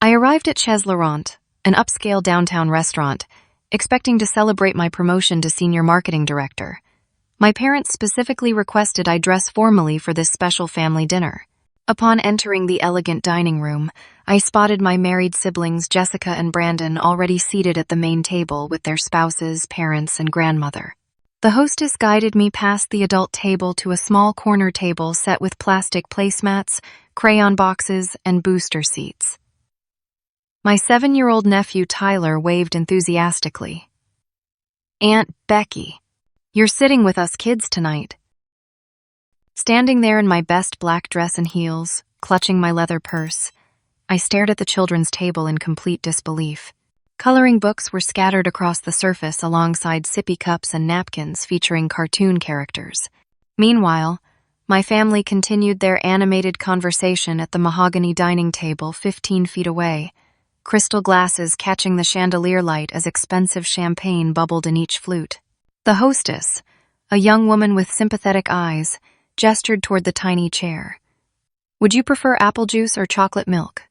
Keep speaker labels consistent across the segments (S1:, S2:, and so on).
S1: I arrived at Chez Laurent, an upscale downtown restaurant, expecting to celebrate my promotion to senior marketing director. My parents specifically requested I dress formally for this special family dinner. Upon entering the elegant dining room, I spotted my married siblings Jessica and Brandon already seated at the main table with their spouses, parents, and grandmother. The hostess guided me past the adult table to a small corner table set with plastic placemats, crayon boxes, and booster seats. My 7-year-old nephew Tyler waved enthusiastically. "Aunt Becky, you're sitting with us kids tonight." Standing there in my best black dress and heels, clutching my leather purse, I stared at the children's table in complete disbelief. Coloring books were scattered across the surface alongside sippy cups and napkins featuring cartoon characters. Meanwhile, my family continued their animated conversation at the mahogany dining table 15 feet away, crystal glasses catching the chandelier light as expensive champagne bubbled in each flute. The hostess, a young woman with sympathetic eyes, gestured toward the tiny chair. "Would you prefer apple juice or chocolate milk?"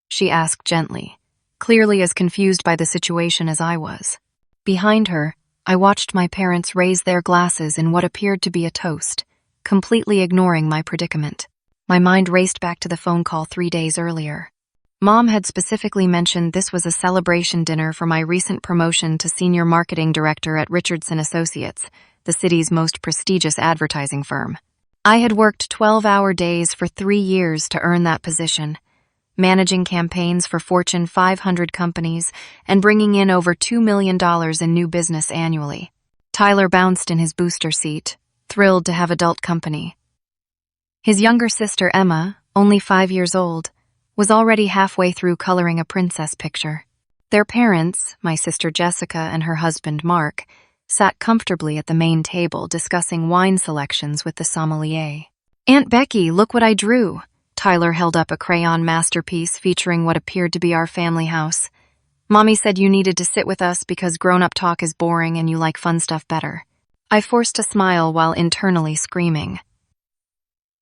S1: she asked gently, clearly as confused by the situation as I was. Behind her, I watched my parents raise their glasses in what appeared to be a toast, completely ignoring my predicament. My mind raced back to the phone call 3 days earlier. Mom had specifically mentioned this was a celebration dinner for my recent promotion to senior marketing director at Richardson Associates, the city's most prestigious advertising firm. I had worked 12-hour days for 3 years to earn that position, managing campaigns for Fortune 500 companies and bringing in over $2 million in new business annually. Tyler bounced in his booster seat, thrilled to have adult company. His younger sister, Emma, only 5 years old, was already halfway through coloring a princess picture. Their parents, my sister Jessica and her husband Mark, sat comfortably at the main table discussing wine selections with the sommelier. "Aunt Becky, look what I drew." Tyler held up a crayon masterpiece featuring what appeared to be our family house. "Mommy said you needed to sit with us because grown-up talk is boring and you like fun stuff better." I forced a smile while internally screaming.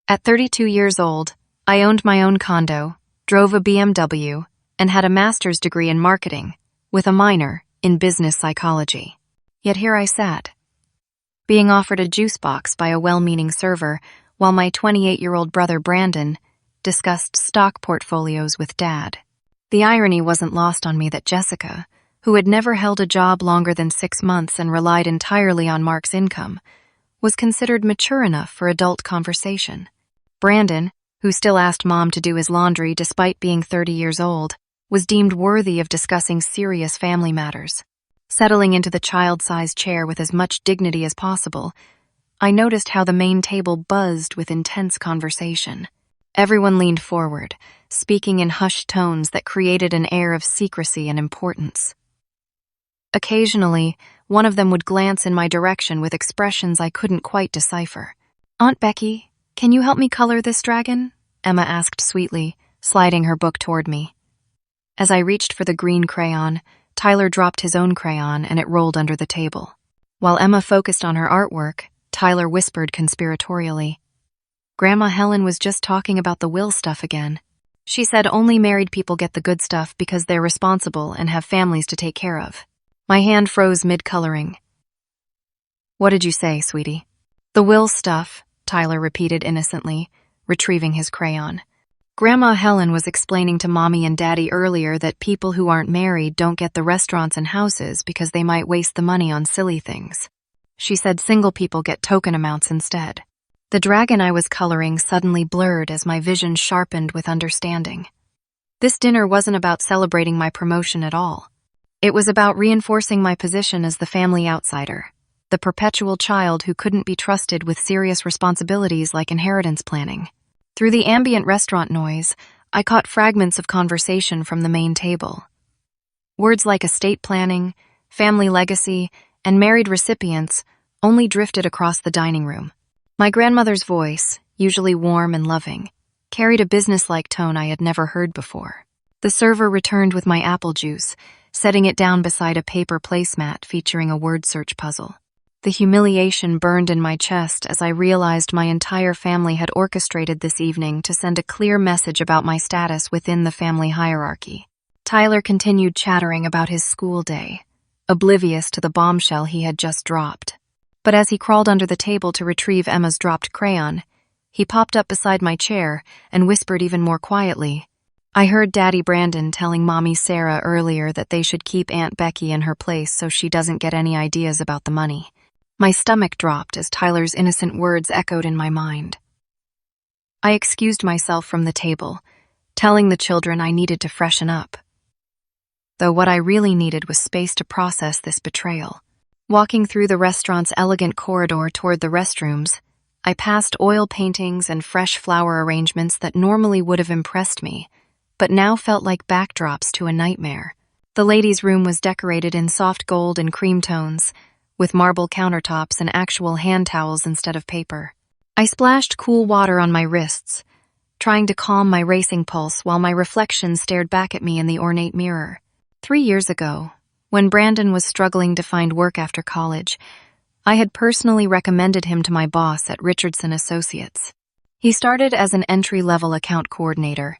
S1: At 32 years old, I owned my own condo, drove a BMW, and had a master's degree in marketing, with a minor in business psychology. Yet here I sat, being offered a juice box by a well-meaning server, while my 28-year-old brother Brandon discussed stock portfolios with Dad. The irony wasn't lost on me that Jessica, who had never held a job longer than 6 months and relied entirely on Mark's income, was considered mature enough for adult conversation. Brandon, who still asked Mom to do his laundry despite being 30 years old, was deemed worthy of discussing serious family matters. Settling into the child-sized chair with as much dignity as possible, I noticed how the main table buzzed with intense conversation. Everyone leaned forward, speaking in hushed tones that created an air of secrecy and importance. Occasionally, one of them would glance in my direction with expressions I couldn't quite decipher. "Aunt Becky, can you help me color this dragon?" Emma asked sweetly, sliding her book toward me. As I reached for the green crayon, Tyler dropped his own crayon and it rolled under the table. While Emma focused on her artwork, Tyler whispered conspiratorially, "Grandma Helen was just talking about the will stuff again. She said only married people get the good stuff because they're responsible and have families to take care of." My hand froze mid-coloring. "What did you say, sweetie?" "The will stuff," Tyler repeated innocently, retrieving his crayon. "Grandma Helen was explaining to Mommy and Daddy earlier that people who aren't married don't get the restaurants and houses because they might waste the money on silly things. She said single people get token amounts instead." The dragon I was coloring suddenly blurred as my vision sharpened with understanding. This dinner wasn't about celebrating my promotion at all. It was about reinforcing my position as the family outsider, the perpetual child who couldn't be trusted with serious responsibilities like inheritance planning. Through the ambient restaurant noise, I caught fragments of conversation from the main table. Words like estate planning, family legacy, and married recipients only drifted across the dining room. My grandmother's voice, usually warm and loving, carried a businesslike tone I had never heard before. The server returned with my apple juice, setting it down beside a paper placemat featuring a word search puzzle. The humiliation burned in my chest as I realized my entire family had orchestrated this evening to send a clear message about my status within the family hierarchy. Tyler continued chattering about his school day, oblivious to the bombshell he had just dropped. But as he crawled under the table to retrieve Emma's dropped crayon, he popped up beside my chair and whispered even more quietly, "I heard Daddy Brandon telling Mommy Sarah earlier that they should keep Aunt Becky in her place so she doesn't get any ideas about the money." My stomach dropped as Tyler's innocent words echoed in my mind. I excused myself from the table, telling the children I needed to freshen up, though what I really needed was space to process this betrayal. Walking through the restaurant's elegant corridor toward the restrooms, I passed oil paintings and fresh flower arrangements that normally would have impressed me, but now felt like backdrops to a nightmare. The ladies' room was decorated in soft gold and cream tones, with marble countertops and actual hand towels instead of paper. I splashed cool water on my wrists, trying to calm my racing pulse while my reflection stared back at me in the ornate mirror. 3 years ago, when Brandon was struggling to find work after college, I had personally recommended him to my boss at Richardson Associates. He started as an entry-level account coordinator,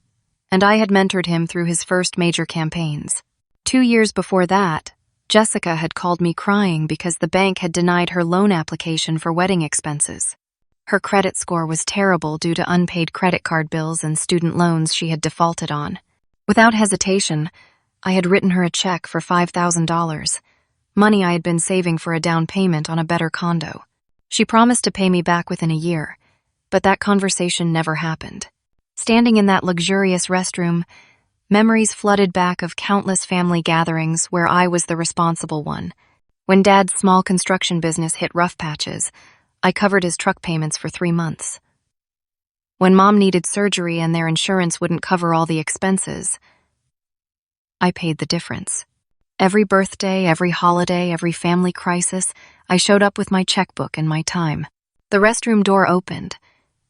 S1: and I had mentored him through his first major campaigns. 2 years before that, Jessica had called me crying because the bank had denied her loan application for wedding expenses. Her credit score was terrible due to unpaid credit card bills and student loans she had defaulted on. Without hesitation, I had written her a check for $5,000, money I had been saving for a down payment on a better condo. She promised to pay me back within a year, but that conversation never happened. Standing in that luxurious restroom, memories flooded back of countless family gatherings where I was the responsible one. When Dad's small construction business hit rough patches, I covered his truck payments for 3 months. When Mom needed surgery and their insurance wouldn't cover all the expenses, I paid the difference. Every birthday, every holiday, every family crisis, I showed up with my checkbook and my time. The restroom door opened,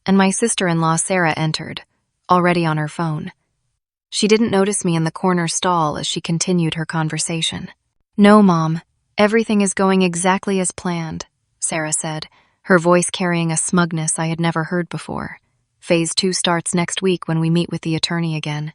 S1: and my sister-in-law Sarah entered, already on her phone. She didn't notice me in the corner stall as she continued her conversation. "No, Mom, everything is going exactly as planned," Sarah said, her voice carrying a smugness I had never heard before. "Phase 2 starts next week when we meet with the attorney again."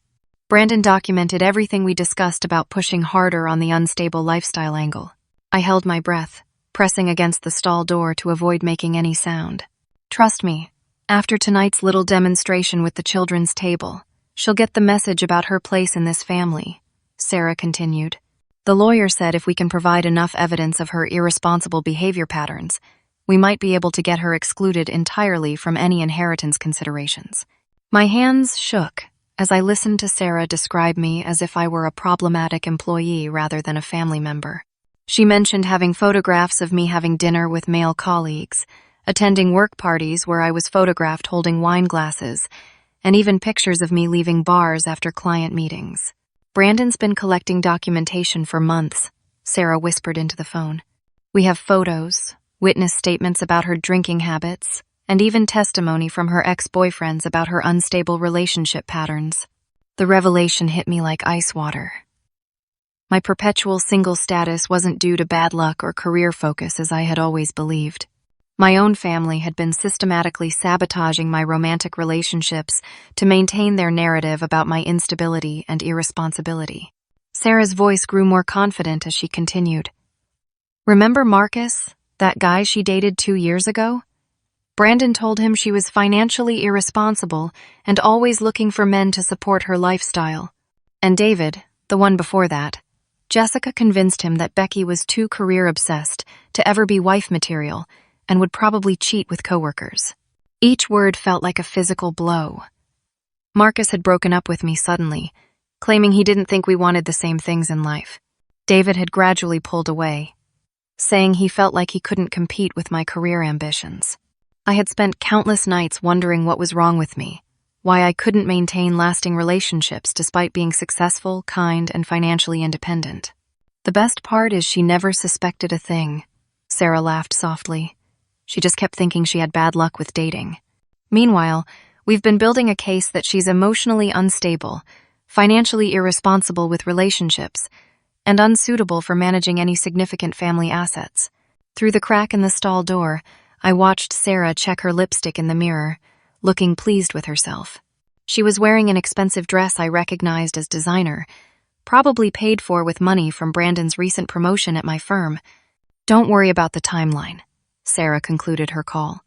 S1: Brandon documented everything we discussed about pushing harder on the unstable lifestyle angle. I held my breath, pressing against the stall door to avoid making any sound. "Trust me, after tonight's little demonstration with the children's table, she'll get the message about her place in this family," Sarah continued. "The lawyer said if we can provide enough evidence of her irresponsible behavior patterns, we might be able to get her excluded entirely from any inheritance considerations." My hands shook as I listened to Sarah describe me as if I were a problematic employee rather than a family member. She mentioned having photographs of me having dinner with male colleagues, attending work parties where I was photographed holding wine glasses, and even pictures of me leaving bars after client meetings. "Brandon's been collecting documentation for months," Sarah whispered into the phone. "We have photos, witness statements about her drinking habits, and even testimony from her ex-boyfriends about her unstable relationship patterns." The revelation hit me like ice water. My perpetual single status wasn't due to bad luck or career focus as I had always believed. My own family had been systematically sabotaging my romantic relationships to maintain their narrative about my instability and irresponsibility. Sarah's voice grew more confident as she continued. "Remember Marcus, that guy she dated 2 years ago? Brandon told him she was financially irresponsible and always looking for men to support her lifestyle. And David, the one before that, Jessica convinced him that Becky was too career-obsessed to ever be wife material and would probably cheat with coworkers." Each word felt like a physical blow. Marcus had broken up with me suddenly, claiming he didn't think we wanted the same things in life. David had gradually pulled away, saying he felt like he couldn't compete with my career ambitions. I had spent countless nights wondering what was wrong with me, why I couldn't maintain lasting relationships despite being successful, kind, and financially independent. "The best part is she never suspected a thing," Sarah laughed softly. "She just kept thinking she had bad luck with dating. Meanwhile, we've been building a case that she's emotionally unstable, financially irresponsible with relationships, and unsuitable for managing any significant family assets. Through the crack in the stall door, I watched Sarah check her lipstick in the mirror, looking pleased with herself. She was wearing an expensive dress I recognized as designer, probably paid for with money from Brandon's recent promotion at my firm. Don't worry about the timeline, Sarah concluded her call.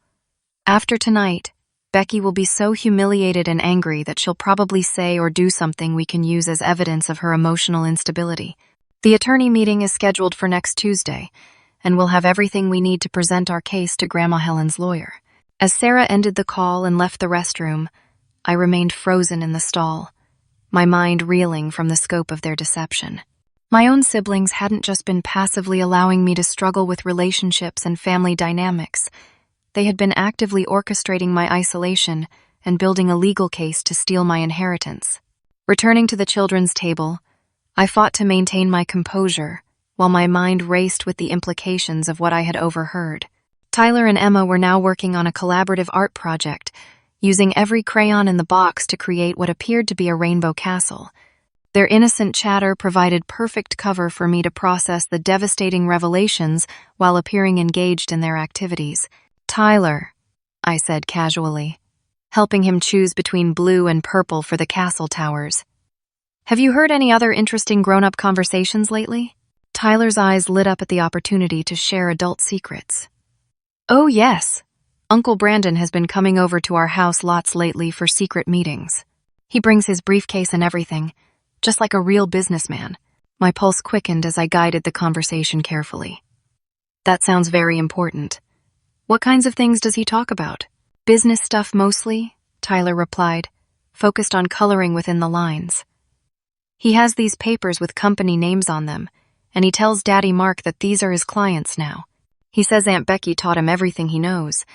S1: After tonight, Becky will be so humiliated and angry that she'll probably say or do something we can use as evidence of her emotional instability. The attorney meeting is scheduled for next Tuesday, and we'll have everything we need to present our case to Grandma Helen's lawyer. As Sarah ended the call and left the restroom, I remained frozen in the stall, my mind reeling from the scope of their deception. My own siblings hadn't just been passively allowing me to struggle with relationships and family dynamics. They had been actively orchestrating my isolation and building a legal case to steal my inheritance. Returning to the children's table, I fought to maintain my composure, while my mind raced with the implications of what I had overheard. Tyler and Emma were now working on a collaborative art project, using every crayon in the box to create what appeared to be a rainbow castle. Their innocent chatter provided perfect cover for me to process the devastating revelations while appearing engaged in their activities. "Tyler," I said casually, helping him choose between blue and purple for the castle towers. "Have you heard any other interesting grown-up conversations lately?" Tyler's eyes lit up at the opportunity to share adult secrets. "Oh, yes. Uncle Brandon has been coming over to our house lots lately for secret meetings. He brings his briefcase and everything, just like a real businessman." My pulse quickened as I guided the conversation carefully. "That sounds very important. What kinds of things does he talk about?" "Business stuff mostly," Tyler replied, focused on coloring within the lines. "He has these papers with company names on them, and he tells Daddy Mark that these are his clients now. He says Aunt Becky taught him everything he knows,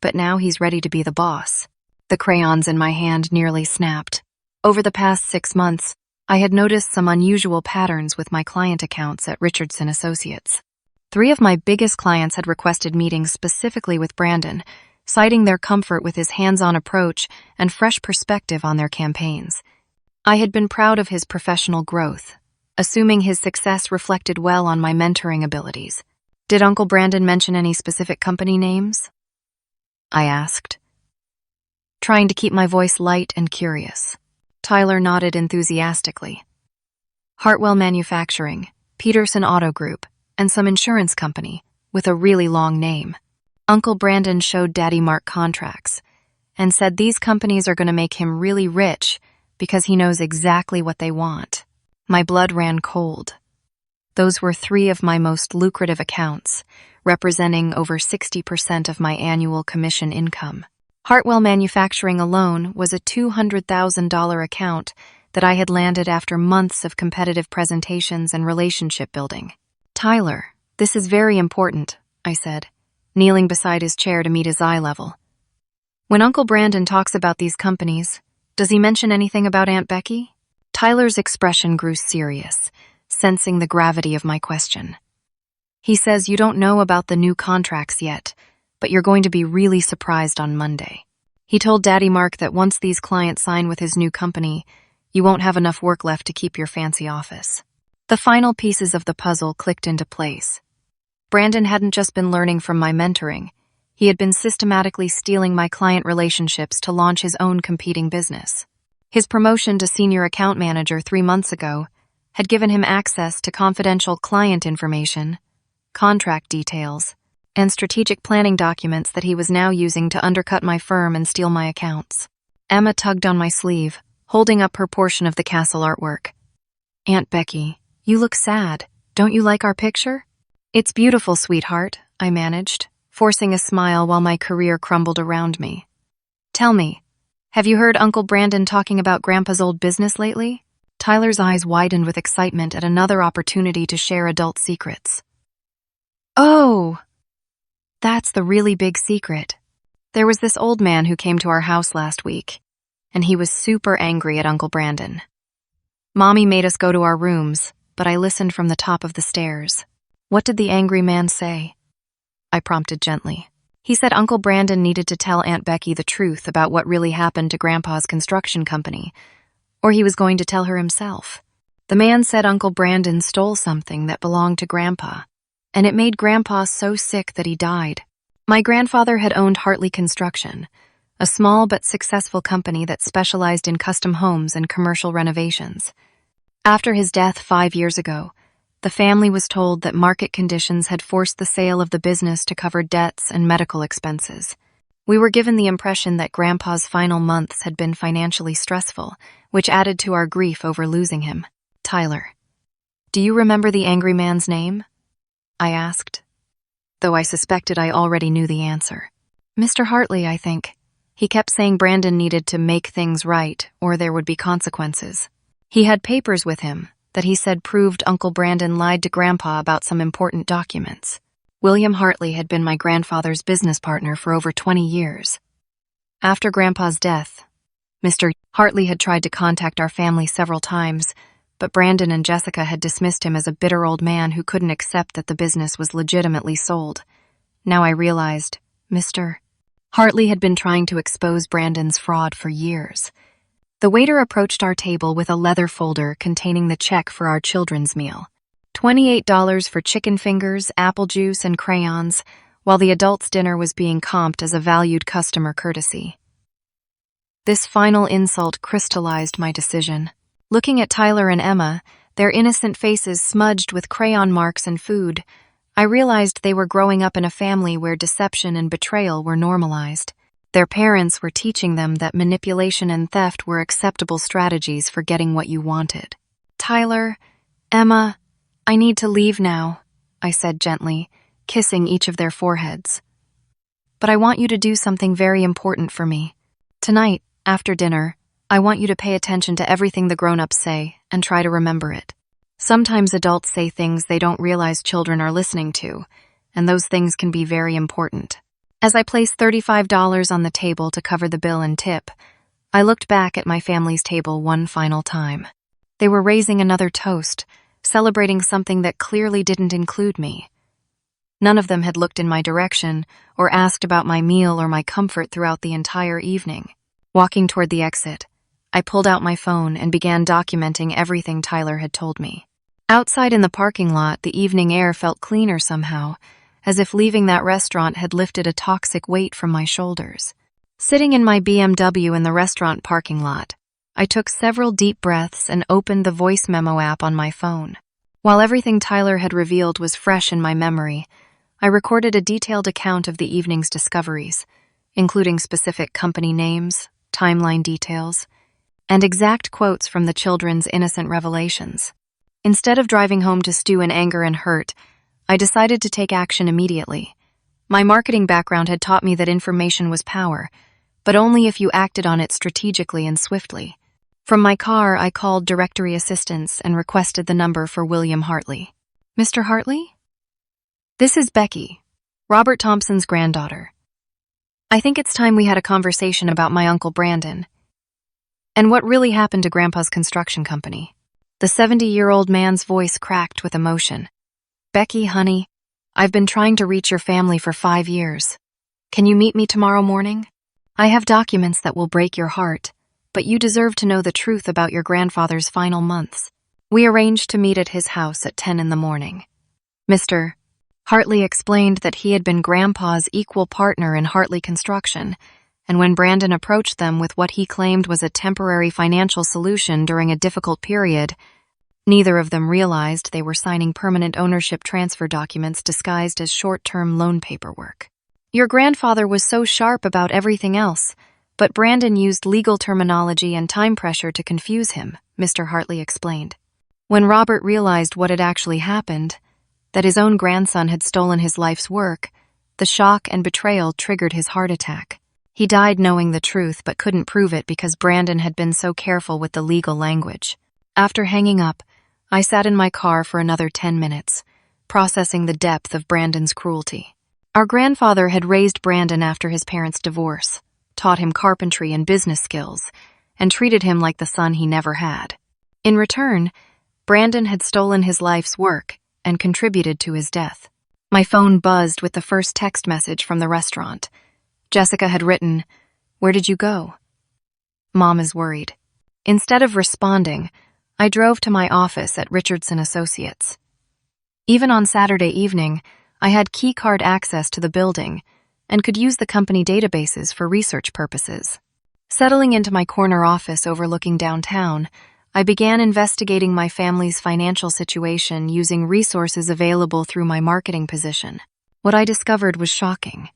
S1: but now he's ready to be the boss." The crayons in my hand nearly snapped. Over the past 6 months, I had noticed some unusual patterns with my client accounts at Richardson Associates. 3 of my biggest clients had requested meetings specifically with Brandon, citing their comfort with his hands-on approach and fresh perspective on their campaigns. I had been proud of his professional growth, assuming his success reflected well on my mentoring abilities. "Did Uncle Brandon mention any specific company names?" I asked, trying to keep my voice light and curious. Tyler nodded enthusiastically. "Hartwell Manufacturing, Peterson Auto Group, and some insurance company with a really long name." Uncle Brandon showed Daddy Mark contracts and said these companies are going to make him really rich because he knows exactly what they want. My blood ran cold. Those were 3 of my most lucrative accounts, representing over 60% of my annual commission income. Hartwell Manufacturing alone was a $200,000 account that I had landed after months of competitive presentations and relationship building. "Tyler, this is very important," I said, kneeling beside his chair to meet his eye level. "When Uncle Brandon talks about these companies, does he mention anything about Aunt Becky?" Tyler's expression grew serious, sensing the gravity of my question. "He says you don't know about the new contracts yet, but you're going to be really surprised on Monday. He told Daddy Mark that once these clients sign with his new company, you won't have enough work left to keep your fancy office." The final pieces of the puzzle clicked into place. Brandon hadn't just been learning from my mentoring. He had been systematically stealing my client relationships to launch his own competing business. His promotion to senior account manager 3 months ago had given him access to confidential client information, contract details, and strategic planning documents that he was now using to undercut my firm and steal my accounts. Emma tugged on my sleeve, holding up her portion of the castle artwork. "Aunt Becky, you look sad. Don't you like our picture?" "It's beautiful, sweetheart," I managed, forcing a smile while my career crumbled around me. "Tell me, have you heard Uncle Brandon talking about Grandpa's old business lately?" Tyler's eyes widened with excitement at another opportunity to share adult secrets. "Oh, that's the really big secret. There was this old man who came to our house last week, and he was super angry at Uncle Brandon. Mommy made us go to our rooms, but I listened from the top of the stairs." "What did the angry man say?" I prompted gently. "He said Uncle Brandon needed to tell Aunt Becky the truth about what really happened to Grandpa's construction company, or he was going to tell her himself. The man said Uncle Brandon stole something that belonged to Grandpa, and it made Grandpa so sick that he died. My grandfather had owned Hartley Construction, a small but successful company that specialized in custom homes and commercial renovations. After his death 5 years ago, the family was told that market conditions had forced the sale of the business to cover debts and medical expenses. We were given the impression that Grandpa's final months had been financially stressful, which added to our grief over losing him. Tyler. Do you remember the angry man's name? I asked, though I suspected I already knew the answer. Mr. Hartley, I think. He kept saying Brandon needed to make things right, or there would be consequences. He had papers with him that he said proved Uncle Brandon lied to Grandpa about some important documents. William Hartley had been my grandfather's business partner for over 20 years. After Grandpa's death, Mr. Hartley had tried to contact our family several times, but Brandon and Jessica had dismissed him as a bitter old man who couldn't accept that the business was legitimately sold. Now I realized, Mr. Hartley had been trying to expose Brandon's fraud for years. The waiter approached our table with a leather folder containing the check for our children's meal. $28 for chicken fingers, apple juice, and crayons, while the adults' dinner was being comped as a valued customer courtesy. This final insult crystallized my decision. Looking at Tyler and Emma, their innocent faces smudged with crayon marks and food, I realized they were growing up in a family where deception and betrayal were normalized. Their parents were teaching them that manipulation and theft were acceptable strategies for getting what you wanted. Tyler, Emma, I need to leave now, I said gently, kissing each of their foreheads. But I want you to do something very important for me. Tonight, after dinner, I want you to pay attention to everything the grown-ups say and try to remember it. Sometimes adults say things they don't realize children are listening to, and those things can be very important. As I placed $35 on the table to cover the bill and tip, I looked back at my family's table one final time. They were raising another toast, celebrating something that clearly didn't include me. None of them had looked in my direction or asked about my meal or my comfort throughout the entire evening. Walking toward the exit, I pulled out my phone and began documenting everything Tyler had told me. Outside in the parking lot, the evening air felt cleaner somehow, as if leaving that restaurant had lifted a toxic weight from my shoulders. Sitting in my BMW in the restaurant parking lot, I took several deep breaths and opened the voice memo app on my phone. While everything Tyler had revealed was fresh in my memory, I recorded a detailed account of the evening's discoveries, including specific company names, timeline details, and exact quotes from the children's innocent revelations. Instead of driving home to stew in anger and hurt, I decided to take action immediately. My marketing background had taught me that information was power, but only if you acted on it strategically and swiftly. From my car, I called directory assistance and requested the number for William Hartley. Mr. Hartley? This is Becky, Robert Thompson's granddaughter. I think it's time we had a conversation about my Uncle Brandon and what really happened to Grandpa's construction company. The 70-year-old man's voice cracked with emotion. Becky, honey, I've been trying to reach your family for 5 years. Can you meet me tomorrow morning? I have documents that will break your heart, but you deserve to know the truth about your grandfather's final months. We arranged to meet at his house at 10 in the morning. Mr. Hartley explained that he had been Grandpa's equal partner in Hartley Construction, and when Brandon approached them with what he claimed was a temporary financial solution during a difficult period, neither of them realized they were signing permanent ownership transfer documents disguised as short-term loan paperwork. Your grandfather was so sharp about everything else, but Brandon used legal terminology and time pressure to confuse him, Mr. Hartley explained. When Robert realized what had actually happened, that his own grandson had stolen his life's work, the shock and betrayal triggered his heart attack. He died knowing the truth but couldn't prove it because Brandon had been so careful with the legal language. After hanging up, I sat in my car for another 10 minutes, processing the depth of Brandon's cruelty. Our grandfather had raised Brandon after his parents' divorce, taught him carpentry and business skills, and treated him like the son he never had. In return, Brandon had stolen his life's work and contributed to his death. My phone buzzed with the first text message from the restaurant. Jessica had written, "Where did you go?" Mom is worried. Instead of responding, I drove to my office at Richardson Associates. Even on Saturday evening, I had keycard access to the building and could use the company databases for research purposes. Settling into my corner office overlooking downtown, I began investigating my family's financial situation using resources available through my marketing position. What I discovered was shocking.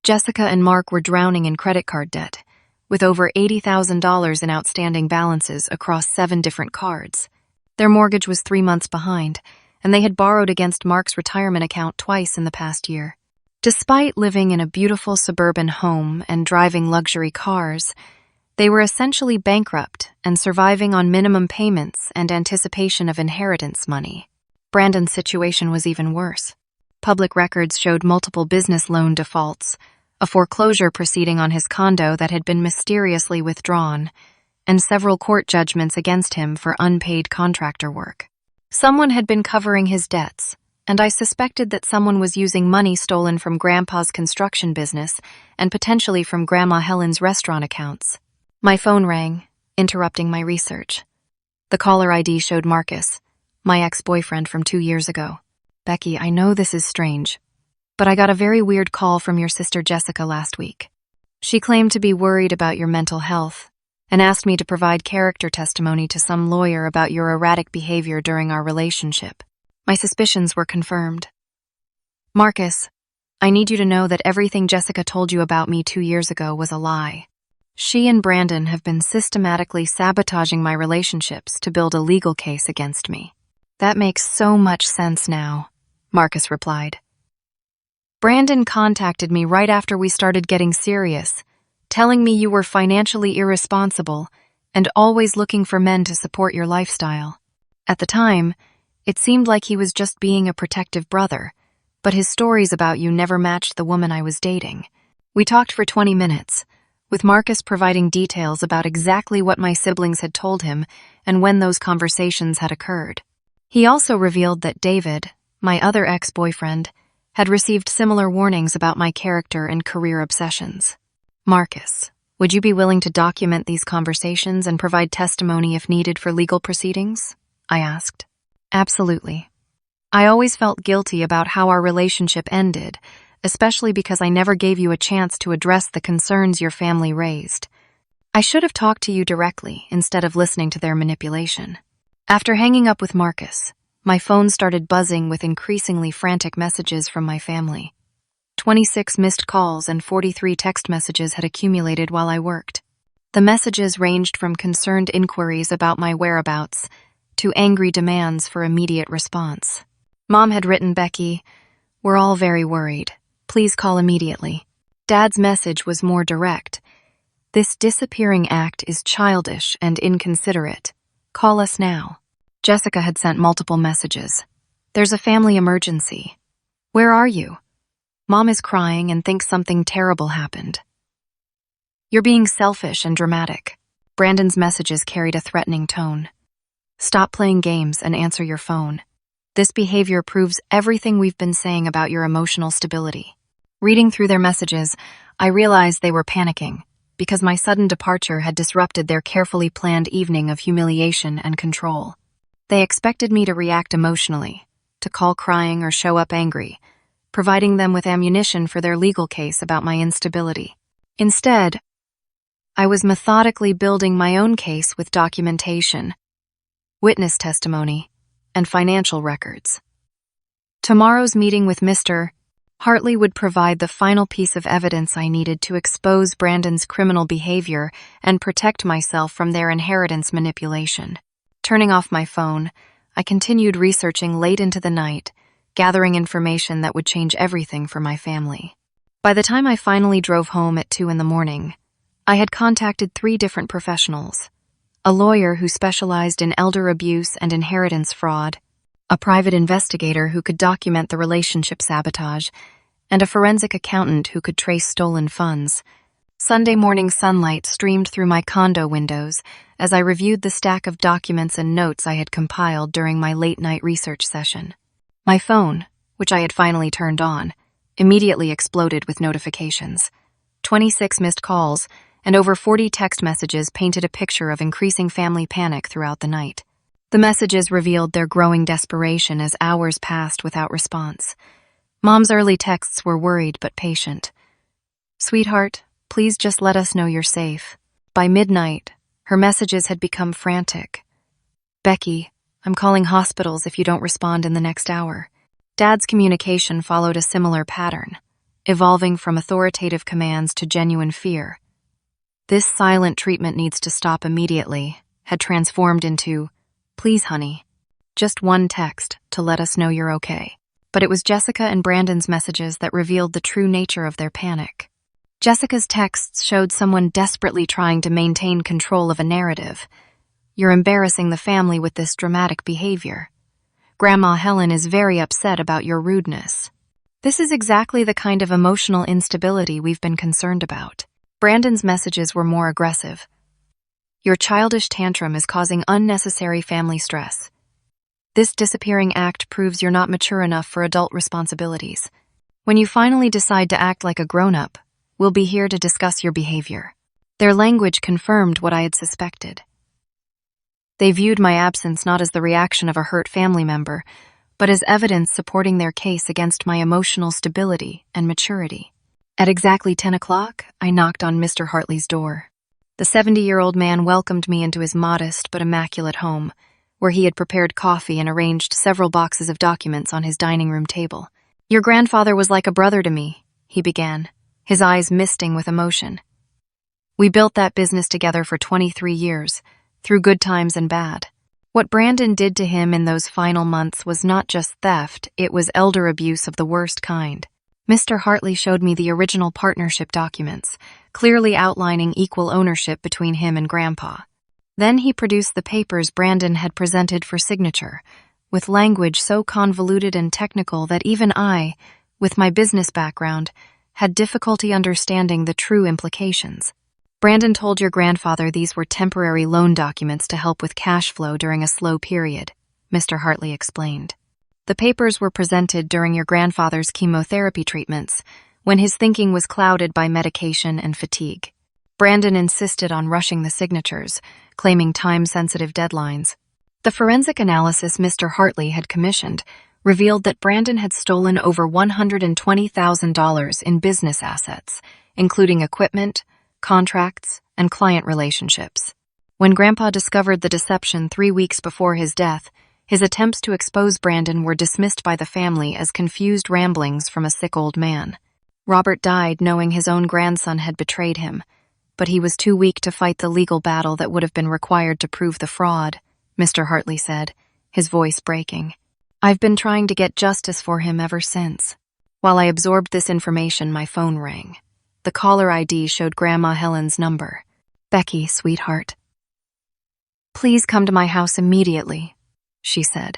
S1: Jessica and Mark were drowning in credit card debt, with over $80,000 in outstanding balances across 7 different cards. Their mortgage was 3 months behind, and they had borrowed against Mark's retirement account twice in the past year. Despite living in a beautiful suburban home and driving luxury cars, they were essentially bankrupt and surviving on minimum payments and anticipation of inheritance money. Brandon's situation was even worse. Public records showed multiple business loan defaults, a foreclosure proceeding on his condo that had been mysteriously withdrawn, and several court judgments against him for unpaid contractor work. Someone had been covering his debts, and I suspected that someone was using money stolen from Grandpa's construction business and potentially from Grandma Helen's restaurant accounts. My phone rang, interrupting my research. The caller ID showed Marcus, my ex-boyfriend from 2 years ago. "Becky, I know this is strange, but I got a very weird call from your sister Jessica last week. She claimed to be worried about your mental health and asked me to provide character testimony to some lawyer about your erratic behavior during our relationship. My suspicions were confirmed. Marcus, I need you to know that everything Jessica told you about me 2 years ago was a lie. She and Brandon have been systematically sabotaging my relationships to build a legal case against me." "That makes so much sense now," Marcus replied. "Brandon contacted me right after we started getting serious, telling me you were financially irresponsible and always looking for men to support your lifestyle. At the time, it seemed like he was just being a protective brother, but his stories about you never matched the woman I was dating. We talked for 20 minutes, with Marcus providing details about exactly what my siblings had told him and when those conversations had occurred. He also revealed that David, my other ex-boyfriend, had received similar warnings about my character and career obsessions. Marcus, would you be willing to document these conversations and provide testimony if needed for legal proceedings?" I asked. "Absolutely. I always felt guilty about how our relationship ended, especially because I never gave you a chance to address the concerns your family raised. I should have talked to you directly instead of listening to their manipulation." After hanging up with Marcus, my phone started buzzing with increasingly frantic messages from my family. 26 missed calls and 43 text messages had accumulated while I worked. The messages ranged from concerned inquiries about my whereabouts to angry demands for immediate response. Mom had written, "Becky, we're all very worried. Please call immediately." Dad's message was more direct. "This disappearing act is childish and inconsiderate. Call us now." Jessica had sent multiple messages. "There's a family emergency. Where are you? Mom is crying and thinks something terrible happened. You're being selfish and dramatic." Brandon's messages carried a threatening tone. "Stop playing games and answer your phone. This behavior proves everything we've been saying about your emotional stability." Reading through their messages, I realized they were panicking because my sudden departure had disrupted their carefully planned evening of humiliation and control. They expected me to react emotionally, to call crying or show up angry, providing them with ammunition for their legal case about my instability. Instead, I was methodically building my own case with documentation, witness testimony, and financial records. Tomorrow's meeting with Mr. Hartley would provide the final piece of evidence I needed to expose Brandon's criminal behavior and protect myself from their inheritance manipulation. Turning off my phone, I continued researching late into the night, gathering information that would change everything for my family. By the time I finally drove home at 2 in the morning, I had contacted 3 different professionals: a lawyer who specialized in elder abuse and inheritance fraud, a private investigator who could document the relationship sabotage, and a forensic accountant who could trace stolen funds. Sunday morning sunlight streamed through my condo windows as I reviewed the stack of documents and notes I had compiled during my late-night research session. My phone, which I had finally turned on, immediately exploded with notifications. 26 missed calls and over 40 text messages painted a picture of increasing family panic throughout the night. The messages revealed their growing desperation as hours passed without response. Mom's early texts were worried but patient. "Sweetheart, please just let us know you're safe." By midnight, her messages had become frantic. "Becky, I'm calling hospitals if you don't respond in the next hour." Dad's communication followed a similar pattern, evolving from authoritative commands to genuine fear. "This silent treatment needs to stop immediately," had transformed into, "Please, honey, just one text to let us know you're okay." But it was Jessica and Brandon's messages that revealed the true nature of their panic. Jessica's texts showed someone desperately trying to maintain control of a narrative. "You're embarrassing the family with this dramatic behavior. Grandma Helen is very upset about your rudeness." This is exactly the kind of emotional instability we've been concerned about. Brandon's messages were more aggressive. "Your childish tantrum is causing unnecessary family stress. This disappearing act proves you're not mature enough for adult responsibilities. When you finally decide to act like a grown-up, we'll be here to discuss your behavior." Their language confirmed what I had suspected. They viewed my absence not as the reaction of a hurt family member, but as evidence supporting their case against my emotional stability and maturity. At exactly 10 o'clock, I knocked on Mr. Hartley's door. The 70-year-old man welcomed me into his modest but immaculate home, where he had prepared coffee and arranged several boxes of documents on his dining room table. "Your grandfather was like a brother to me," he began, his eyes misting with emotion. "We built that business together for 23 years, through good times and bad. What Brandon did to him in those final months was not just theft, it was elder abuse of the worst kind." Mr. Hartley showed me the original partnership documents, clearly outlining equal ownership between him and Grandpa. Then he produced the papers Brandon had presented for signature, with language so convoluted and technical that even I, with my business background, had difficulty understanding the true implications. "Brandon told your grandfather these were temporary loan documents to help with cash flow during a slow period," Mr. Hartley explained. "The papers were presented during your grandfather's chemotherapy treatments, when his thinking was clouded by medication and fatigue. Brandon insisted on rushing the signatures, claiming time-sensitive deadlines. The forensic analysis Mr. Hartley had commissioned revealed that Brandon had stolen over $120,000 in business assets, including equipment, contracts, and client relationships. When Grandpa discovered the deception 3 weeks before his death, his attempts to expose Brandon were dismissed by the family as confused ramblings from a sick old man. Robert died knowing his own grandson had betrayed him, but he was too weak to fight the legal battle that would have been required to prove the fraud," Mr. Hartley said, his voice breaking. "I've been trying to get justice for him ever since." While I absorbed this information, my phone rang. The caller ID showed Grandma Helen's number. "Becky, sweetheart. Please come to my house immediately," she said,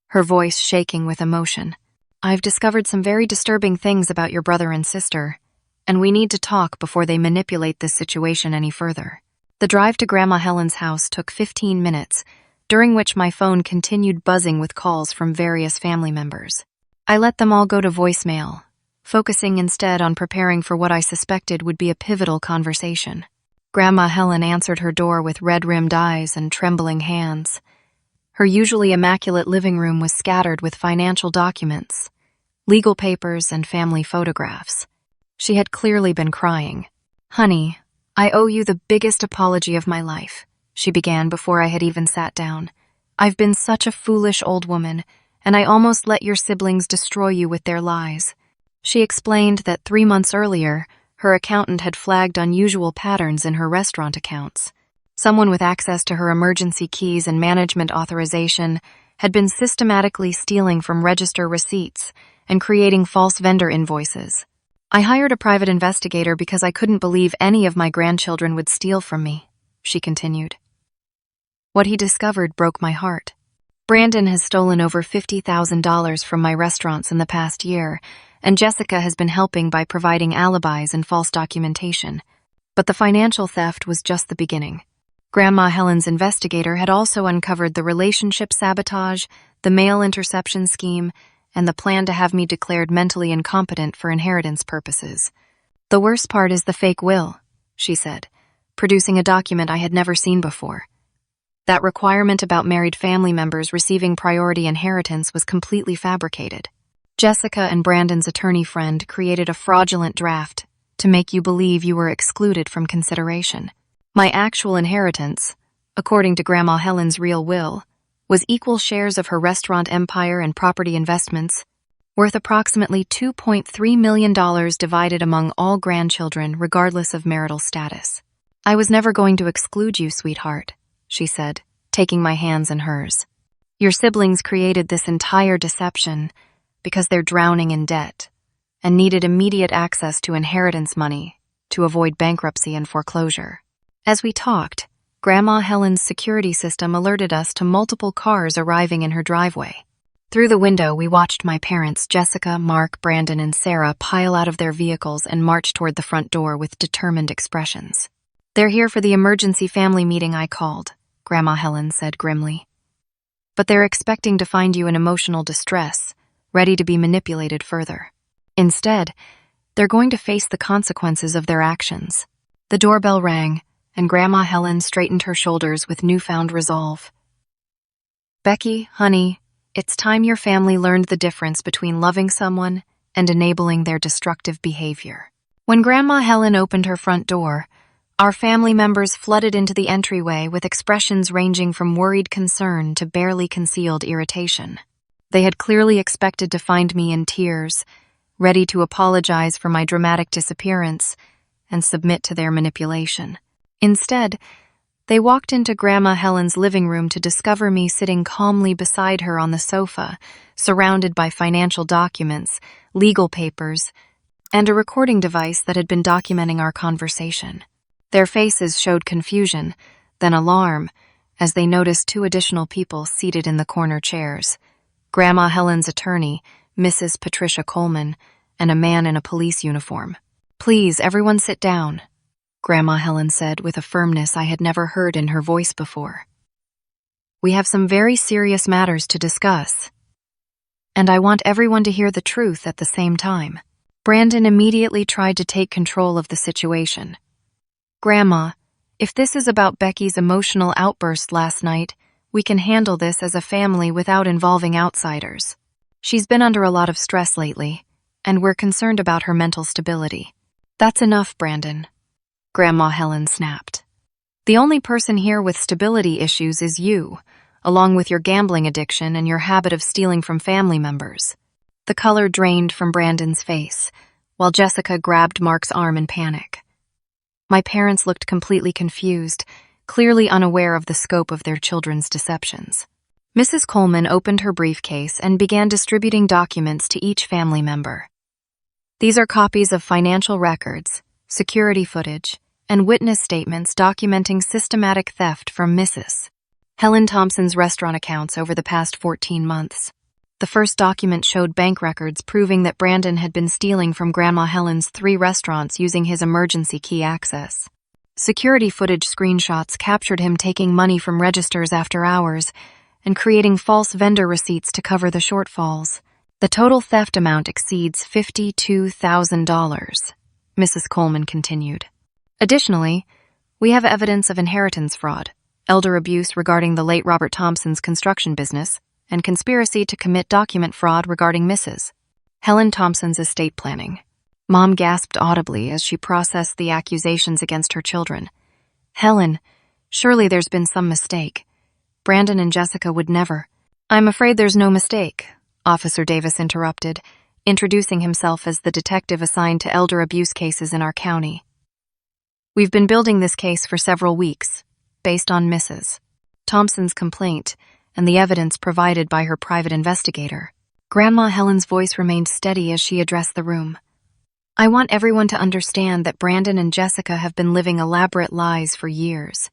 S1: her voice shaking with emotion. "I've discovered some very disturbing things about your brother and sister, and we need to talk before they manipulate this situation any further." The drive to Grandma Helen's house took 15 minutes, during which my phone continued buzzing with calls from various family members. I let them all go to voicemail, focusing instead on preparing for what I suspected would be a pivotal conversation. Grandma Helen answered her door with red-rimmed eyes and trembling hands. Her usually immaculate living room was scattered with financial documents, legal papers, and family photographs. She had clearly been crying. "Honey, I owe you the biggest apology of my life," she began before I had even sat down. "I've been such a foolish old woman, and I almost let your siblings destroy you with their lies." She explained that 3 months earlier, her accountant had flagged unusual patterns in her restaurant accounts. Someone with access to her emergency keys and management authorization had been systematically stealing from register receipts and creating false vendor invoices. "I hired a private investigator because I couldn't believe any of my grandchildren would steal from me," she continued. "What he discovered broke my heart. Brandon has stolen over $50,000 from my restaurants in the past year, and Jessica has been helping by providing alibis and false documentation. But the financial theft was just the beginning. Grandma Helen's investigator had also uncovered the relationship sabotage, the mail interception scheme, and the plan to have me declared mentally incompetent for inheritance purposes. The worst part is the fake will," she said, producing a document I had never seen before. That requirement about married family members receiving priority inheritance was completely fabricated. Jessica and Brandon's attorney friend created a fraudulent draft to make you believe you were excluded from consideration. My actual inheritance, according to Grandma Helen's real will, was equal shares of her restaurant empire and property investments, worth approximately $2.3 million divided among all grandchildren regardless of marital status. I was never going to exclude you, sweetheart, she said, taking my hands in hers. Your siblings created this entire deception because they're drowning in debt and needed immediate access to inheritance money to avoid bankruptcy and foreclosure. As we talked, Grandma Helen's security system alerted us to multiple cars arriving in her driveway. Through the window, we watched my parents, Jessica, Mark, Brandon, and Sarah, pile out of their vehicles and march toward the front door with determined expressions. They're here for the emergency family meeting I called, Grandma Helen said grimly. But they're expecting to find you in emotional distress, ready to be manipulated further. Instead, they're going to face the consequences of their actions. The doorbell rang, and Grandma Helen straightened her shoulders with newfound resolve. Becky, honey, it's time your family learned the difference between loving someone and enabling their destructive behavior. When Grandma Helen opened her front door, our family members flooded into the entryway with expressions ranging from worried concern to barely concealed irritation. They had clearly expected to find me in tears, ready to apologize for my dramatic disappearance and submit to their manipulation. Instead, they walked into Grandma Helen's living room to discover me sitting calmly beside her on the sofa, surrounded by financial documents, legal papers, and a recording device that had been documenting our conversation. Their faces showed confusion, then alarm, as they noticed two additional people seated in the corner chairs. Grandma Helen's attorney, Mrs. Patricia Coleman, and a man in a police uniform. "Please, everyone sit down," Grandma Helen said with a firmness I had never heard in her voice before. "We have some very serious matters to discuss, and I want everyone to hear the truth at the same time." Brandon immediately tried to take control of the situation. "Grandma, if this is about Becky's emotional outburst last night, we can handle this as a family without involving outsiders. She's been under a lot of stress lately, and we're concerned about her mental stability." "That's enough, Brandon," Grandma Helen snapped. "The only person here with stability issues is you, along with your gambling addiction and your habit of stealing from family members." The color drained from Brandon's face, while Jessica grabbed Mark's arm in panic. My parents looked completely confused, clearly unaware of the scope of their children's deceptions. Mrs. Coleman opened her briefcase and began distributing documents to each family member. "These are copies of financial records, security footage, and witness statements documenting systematic theft from Mrs. Helen Thompson's restaurant accounts over the past 14 months. The first document showed bank records proving that Brandon had been stealing from Grandma Helen's 3 restaurants using his emergency key access. Security footage screenshots captured him taking money from registers after hours and creating false vendor receipts to cover the shortfalls. The total theft amount exceeds $52,000, Mrs. Coleman continued. Additionally, we have evidence of inheritance fraud, elder abuse regarding the late Robert Thompson's construction business, and conspiracy to commit document fraud regarding Mrs. Helen Thompson's estate planning. Mom gasped audibly as she processed the accusations against her children. "Helen, surely there's been some mistake. Brandon and Jessica would never." "I'm afraid there's no mistake," Officer Davis interrupted, introducing himself as the detective assigned to elder abuse cases in our county. "We've been building this case for several weeks, based on Mrs. Thompson's complaint and the evidence provided by her private investigator." Grandma Helen's voice remained steady as she addressed the room. "I want everyone to understand that Brandon and Jessica have been living elaborate lies for years.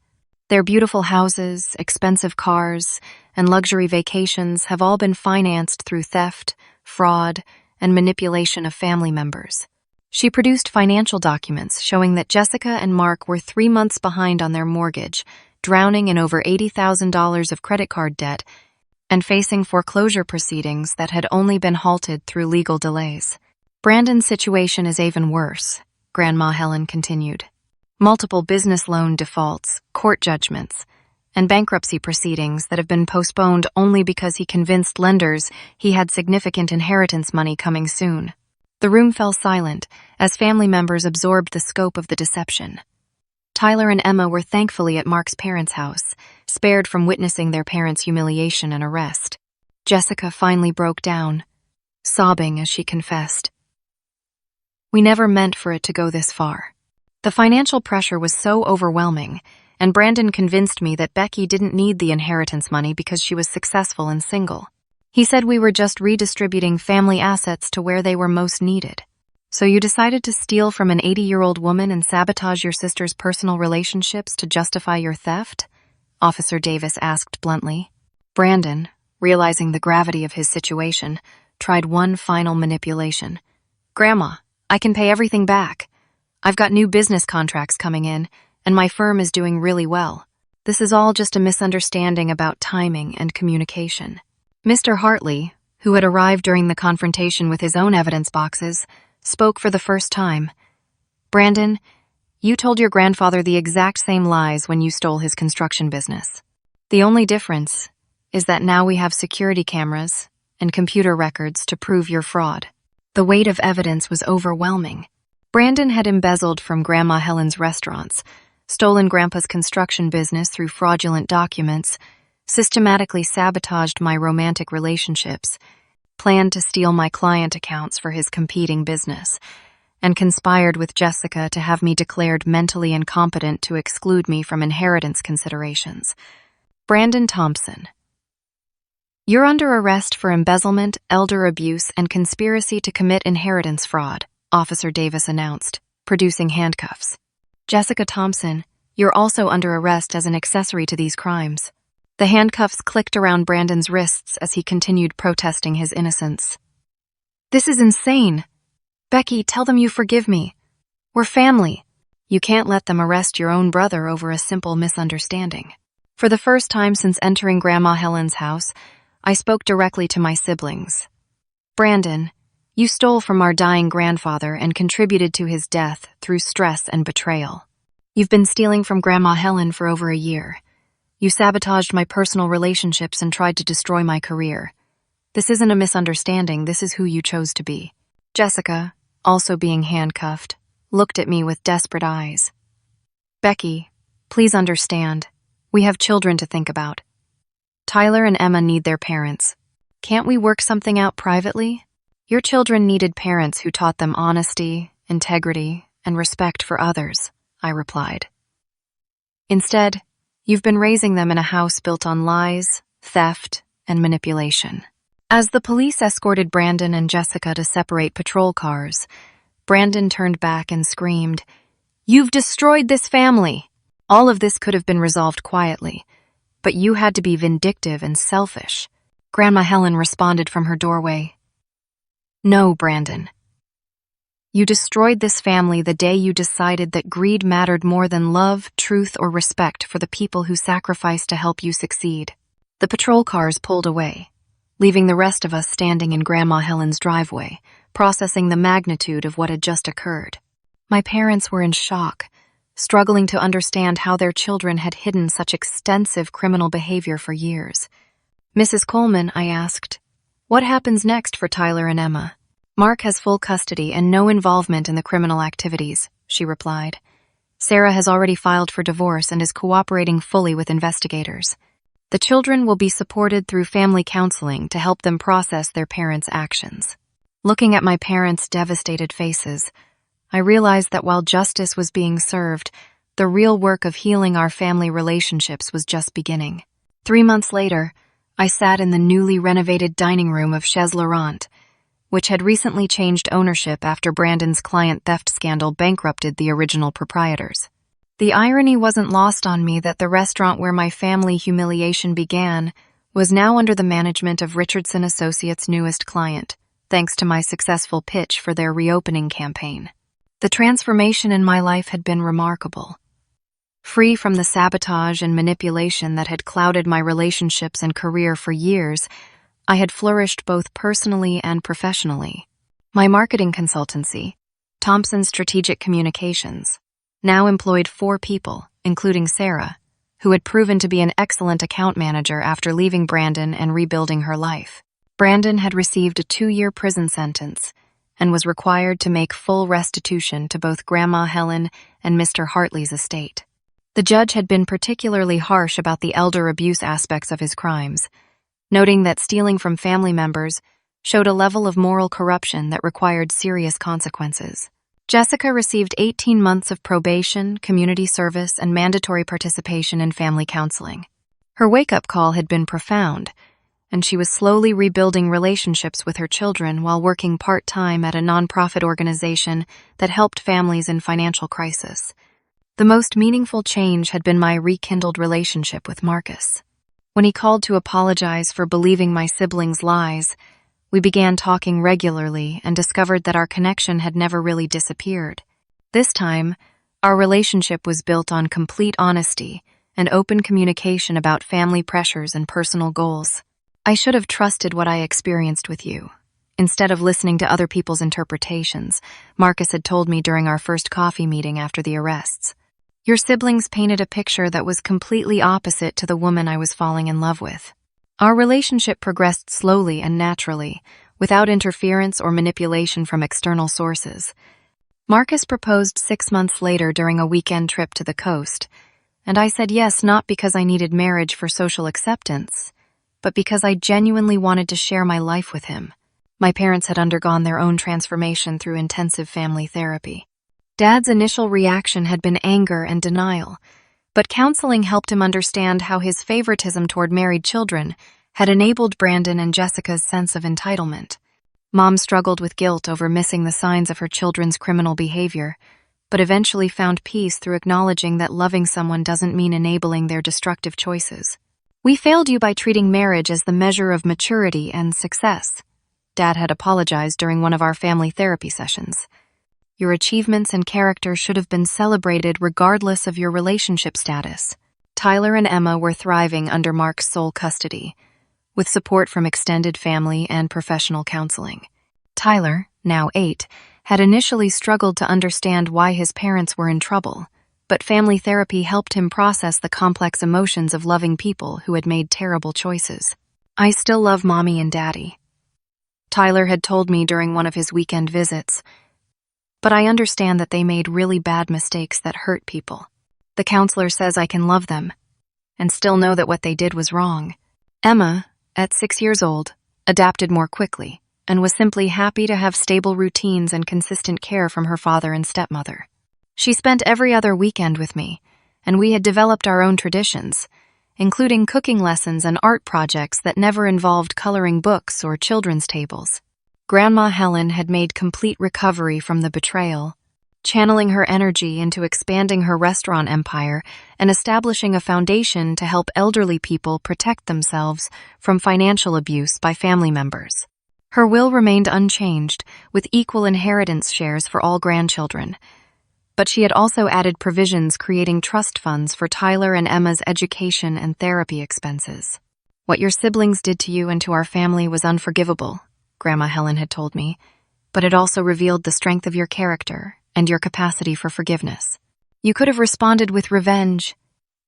S1: Their beautiful houses, expensive cars, and luxury vacations have all been financed through theft, fraud, and manipulation of family members." She produced financial documents showing that Jessica and Mark were 3 months behind on their mortgage, drowning in over $80,000 of credit card debt, and facing foreclosure proceedings that had only been halted through legal delays. "Brandon's situation is even worse," Grandma Helen continued. "Multiple business loan defaults, court judgments, and bankruptcy proceedings that have been postponed only because he convinced lenders he had significant inheritance money coming soon. The room fell silent as family members absorbed the scope of the deception. Tyler and Emma were thankfully at Mark's parents' house, spared from witnessing their parents' humiliation and arrest. Jessica finally broke down, sobbing as she confessed, "We never meant for it to go this far." The financial pressure was so overwhelming, and Brandon convinced me that Becky didn't need the inheritance money because she was successful and single. He said we were just redistributing family assets to where they were most needed. "So you decided to steal from an 80-year-old woman and sabotage your sister's personal relationships to justify your theft?" Officer Davis asked bluntly. Brandon, realizing the gravity of his situation, tried one final manipulation. "Grandma, I can pay everything back. I've got new business contracts coming in, and my firm is doing really well. This is all just a misunderstanding about timing and communication." Mr. Hartley, who had arrived during the confrontation with his own evidence boxes, spoke for the first time. "Brandon, you told your grandfather the exact same lies when you stole his construction business. The only difference is that now we have security cameras and computer records to prove your fraud." The weight of evidence was overwhelming. Brandon had embezzled from Grandma Helen's restaurants, stolen Grandpa's construction business through fraudulent documents, systematically sabotaged my romantic relationships, planned to steal my client accounts for his competing business, and conspired with Jessica to have me declared mentally incompetent to exclude me from inheritance considerations. Brandon Thompson, you're under arrest for embezzlement, elder abuse, and conspiracy to commit inheritance fraud, Officer Davis announced, producing handcuffs. Jessica Thompson, you're also under arrest as an accessory to these crimes. The handcuffs clicked around Brandon's wrists as he continued protesting his innocence. "This is insane. Becky, tell them you forgive me. We're family. You can't let them arrest your own brother over a simple misunderstanding." For the first time since entering Grandma Helen's house, I spoke directly to my siblings. "Brandon, you stole from our dying grandfather and contributed to his death through stress and betrayal. You've been stealing from Grandma Helen for over a year. You sabotaged my personal relationships and tried to destroy my career. This isn't a misunderstanding, this is who you chose to be." Jessica, also being handcuffed, looked at me with desperate eyes. "Becky, please understand. We have children to think about. Tyler and Emma need their parents. Can't we work something out privately? Your children needed parents who taught them honesty, integrity, and respect for others," I replied. "Instead, you've been raising them in a house built on lies, theft, and manipulation." As the police escorted Brandon and Jessica to separate patrol cars, Brandon turned back and screamed, "You've destroyed this family! All of this could have been resolved quietly, but you had to be vindictive and selfish." Grandma Helen responded from her doorway, "No, Brandon. You destroyed this family the day you decided that greed mattered more than love, truth, or respect for the people who sacrificed to help you succeed." The patrol cars pulled away, leaving the rest of us standing in Grandma Helen's driveway, processing the magnitude of what had just occurred. My parents were in shock, struggling to understand how their children had hidden such extensive criminal behavior for years. "Mrs. Coleman," I asked, "what happens next for Tyler and Emma?" "Mark has full custody and no involvement in the criminal activities," she replied. "Sarah has already filed for divorce and is cooperating fully with investigators. The children will be supported through family counseling to help them process their parents' actions." Looking at my parents' devastated faces, I realized that while justice was being served, the real work of healing our family relationships was just beginning. 3 months later, I sat in the newly renovated dining room of Chez Laurent, which had recently changed ownership after Brandon's client theft scandal bankrupted the original proprietors. The irony wasn't lost on me that the restaurant where my family humiliation began was now under the management of Richardson Associates' newest client, thanks to my successful pitch for their reopening campaign. The transformation in my life had been remarkable. Free from the sabotage and manipulation that had clouded my relationships and career for years, I had flourished both personally and professionally. My marketing consultancy, Thompson Strategic Communications, now employed 4 people, including Sarah, who had proven to be an excellent account manager after leaving Brandon and rebuilding her life. Brandon had received a 2-year prison sentence and was required to make full restitution to both Grandma Helen and Mr. Hartley's estate. The judge had been particularly harsh about the elder abuse aspects of his crimes, noting that stealing from family members showed a level of moral corruption that required serious consequences. Jessica received 18 months of probation, community service, and mandatory participation in family counseling. Her wake-up call had been profound, and she was slowly rebuilding relationships with her children while working part-time at a nonprofit organization that helped families in financial crisis. The most meaningful change had been my rekindled relationship with Marcus. When he called to apologize for believing my siblings' lies, we began talking regularly and discovered that our connection had never really disappeared. This time, our relationship was built on complete honesty and open communication about family pressures and personal goals. I should have trusted what I experienced with you, instead of listening to other people's interpretations, Marcus had told me during our first coffee meeting after the arrests. Your siblings painted a picture that was completely opposite to the woman I was falling in love with. Our relationship progressed slowly and naturally, without interference or manipulation from external sources. Marcus proposed 6 months later during a weekend trip to the coast, and I said yes not because I needed marriage for social acceptance, but because I genuinely wanted to share my life with him. My parents had undergone their own transformation through intensive family therapy. Dad's initial reaction had been anger and denial, but counseling helped him understand how his favoritism toward married children had enabled Brandon and Jessica's sense of entitlement. Mom struggled with guilt over missing the signs of her children's criminal behavior, but eventually found peace through acknowledging that loving someone doesn't mean enabling their destructive choices. We failed you by treating marriage as the measure of maturity and success, Dad had apologized during one of our family therapy sessions. Your achievements and character should have been celebrated regardless of your relationship status. Tyler and Emma were thriving under Mark's sole custody, with support from extended family and professional counseling. Tyler, now 8, had initially struggled to understand why his parents were in trouble, but family therapy helped him process the complex emotions of loving people who had made terrible choices. I still love Mommy and Daddy, Tyler had told me during one of his weekend visits, but I understand that they made really bad mistakes that hurt people. The counselor says I can love them and still know that what they did was wrong. Emma, at 6 years old, adapted more quickly and was simply happy to have stable routines and consistent care from her father and stepmother. She spent every other weekend with me, and we had developed our own traditions, including cooking lessons and art projects that never involved coloring books or children's tables. Grandma Helen had made complete recovery from the betrayal, channeling her energy into expanding her restaurant empire and establishing a foundation to help elderly people protect themselves from financial abuse by family members. Her will remained unchanged, with equal inheritance shares for all grandchildren, but she had also added provisions creating trust funds for Tyler and Emma's education and therapy expenses. What your siblings did to you and to our family was unforgivable, Grandma Helen had told me, but it also revealed the strength of your character and your capacity for forgiveness. You could have responded with revenge,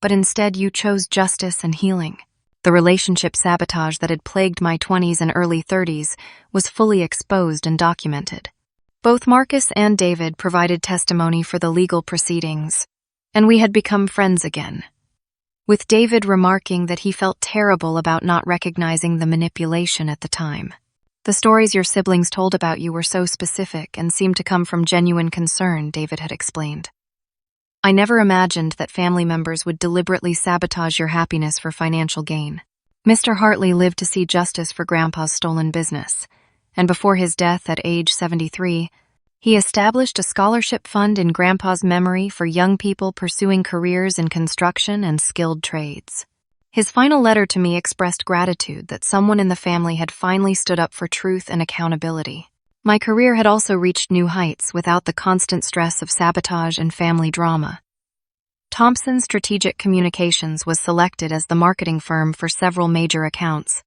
S1: but instead you chose justice and healing. The relationship sabotage that had plagued my 20s and early 30s was fully exposed and documented. Both Marcus and David provided testimony for the legal proceedings, and we had become friends again, with David remarking that he felt terrible about not recognizing the manipulation at the time. The stories your siblings told about you were so specific and seemed to come from genuine concern, David had explained. I never imagined that family members would deliberately sabotage your happiness for financial gain. Mr. Hartley lived to see justice for Grandpa's stolen business, and before his death at age 73, he established a scholarship fund in Grandpa's memory for young people pursuing careers in construction and skilled trades. His final letter to me expressed gratitude that someone in the family had finally stood up for truth and accountability. My career had also reached new heights without the constant stress of sabotage and family drama. Thompson Strategic Communications was selected as the marketing firm for several major accounts,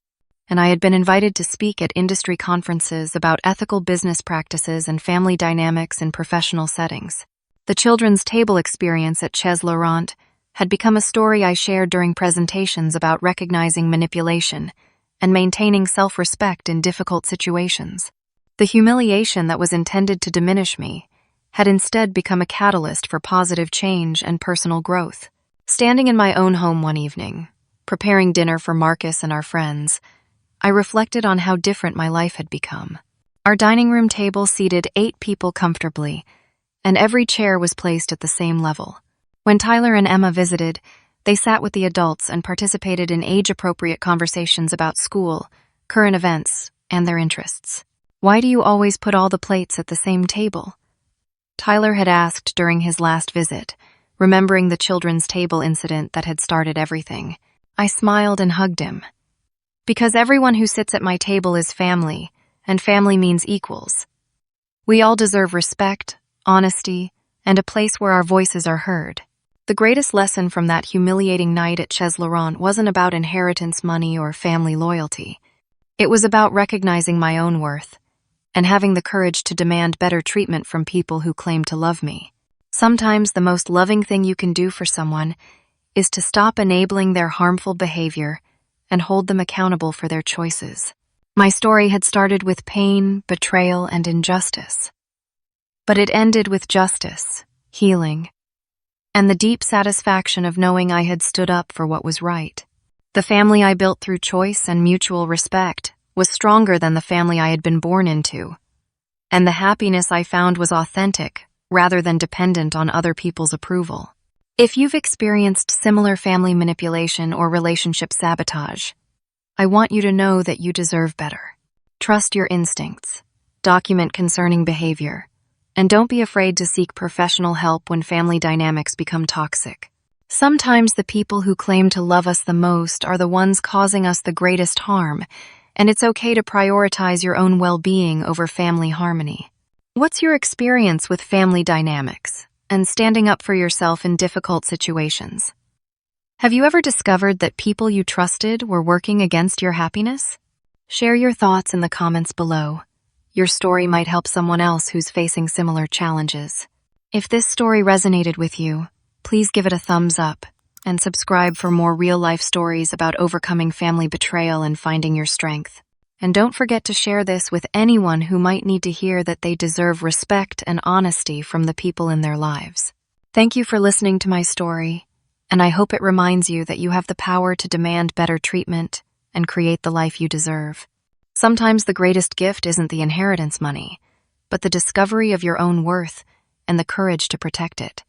S1: and I had been invited to speak at industry conferences about ethical business practices and family dynamics in professional settings. The children's table experience at Chez Laurent had become a story I shared during presentations about recognizing manipulation and maintaining self-respect in difficult situations. The humiliation that was intended to diminish me had instead become a catalyst for positive change and personal growth. Standing in my own home one evening, preparing dinner for Marcus and our friends, I reflected on how different my life had become. Our dining room table seated 8 people comfortably, and every chair was placed at the same level. When Tyler and Emma visited, they sat with the adults and participated in age-appropriate conversations about school, current events, and their interests. "Why do you always put all the plates at the same table?" Tyler had asked during his last visit, remembering the children's table incident that had started everything. I smiled and hugged him. "Because everyone who sits at my table is family, and family means equals. We all deserve respect, honesty, and a place where our voices are heard." The greatest lesson from that humiliating night at Chez Laurent wasn't about inheritance money or family loyalty. It was about recognizing my own worth and having the courage to demand better treatment from people who claim to love me. Sometimes the most loving thing you can do for someone is to stop enabling their harmful behavior and hold them accountable for their choices. My story had started with pain, betrayal, and injustice. But it ended with justice, healing, and the deep satisfaction of knowing I had stood up for what was right. The family I built through choice and mutual respect was stronger than the family I had been born into, and the happiness I found was authentic rather than dependent on other people's approval. If you've experienced similar family manipulation or relationship sabotage, I want you to know that you deserve better. Trust your instincts, document concerning behavior, and don't be afraid to seek professional help when family dynamics become toxic. Sometimes the people who claim to love us the most are the ones causing us the greatest harm, and it's okay to prioritize your own well-being over family harmony. What's your experience with family dynamics and standing up for yourself in difficult situations? Have you ever discovered that people you trusted were working against your happiness? Share your thoughts in the comments below. Your story might help someone else who's facing similar challenges. If this story resonated with you, please give it a thumbs up and subscribe for more real-life stories about overcoming family betrayal and finding your strength. And don't forget to share this with anyone who might need to hear that they deserve respect and honesty from the people in their lives. Thank you for listening to my story, and I hope it reminds you that you have the power to demand better treatment and create the life you deserve. Sometimes the greatest gift isn't the inheritance money, but the discovery of your own worth and the courage to protect it.